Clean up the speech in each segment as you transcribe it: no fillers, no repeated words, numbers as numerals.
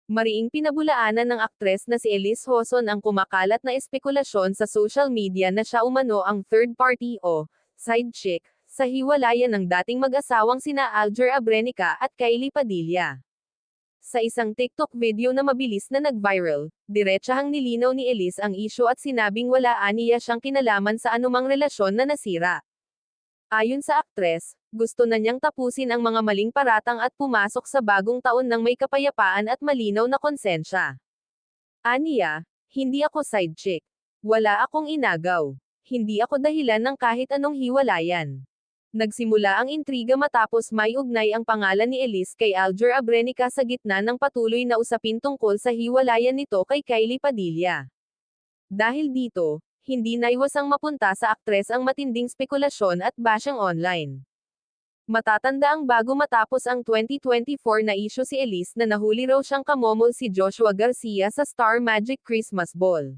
Mariing pinabulaanan ng aktres na si Elise Hoson ang kumakalat na espekulasyon sa social media na siya umano ang third party o side chick sa hiwalayan ng dating mag-asawang sina Alger Abrenica at Kylie Padilla. Sa isang TikTok video na mabilis na nag-viral, diretsahang nilinaw ni Elise ang isyu at sinabing wala aniya siyang kinalaman sa anumang relasyon na nasira. Ayon sa aktres, gusto na niyang tapusin ang mga maling paratang at pumasok sa bagong taon ng may kapayapaan at malinaw na konsensya. Aniya, hindi ako side chick. Wala akong inagaw. Hindi ako dahilan ng kahit anong hiwalayan. Nagsimula ang intriga matapos may ugnay ang pangalan ni Elise kay Alger Abrenica sa gitna ng patuloy na usapin tungkol sa hiwalayan nito kay Kylie Padilla. Dahil dito, hindi naiwasang mapunta sa aktres ang matinding spekulasyon at bashing online. Matatanda ang bago matapos ang 2024 na isyu si Elise na nahuli raw siyang kamomol si Joshua Garcia sa Star Magic Christmas Ball.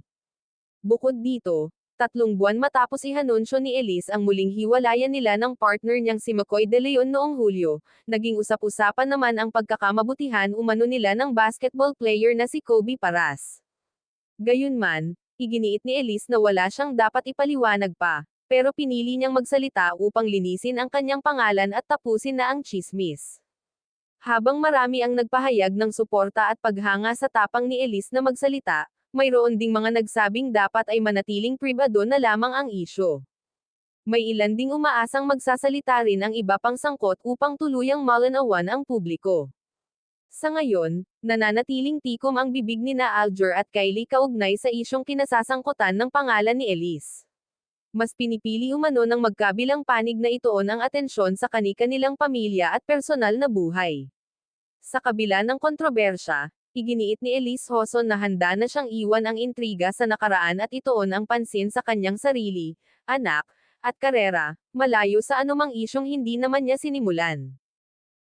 Bukod dito, 3 buwan matapos ihanunsyo ni Elise ang muling hiwalayan nila ng partner niyang si McCoy De Leon noong Hulyo, naging usap-usapan naman ang pagkakamabutihan umano nila ng basketball player na si Kobe Paras. Gayunman, iginiit ni Elise na wala siyang dapat ipaliwanag pa, pero pinili niyang magsalita upang linisin ang kanyang pangalan at tapusin na ang tsismis. Habang marami ang nagpahayag ng suporta at paghanga sa tapang ni Elise na magsalita, mayroon ding mga nagsabing dapat ay manatiling pribado na lamang ang isyu. May ilan ding umaasang magsasalita rin ang iba pang sangkot upang tuluyang malinawan ang publiko. Sa ngayon, nananatiling tikom ang bibig nina Alger at Kylie kaugnay sa isyong kinasasangkutan ng pangalan ni Elise. Mas pinipili umano ng magkabilang panig na ituon ang atensyon sa kani-kanilang pamilya at personal na buhay. Sa kabila ng kontrobersya, iginiit ni Elise Hoson na handa na siyang iwan ang intriga sa nakaraan at ituon ang pansin sa kanyang sarili, anak, at karera, malayo sa anumang isyong hindi naman niya sinimulan.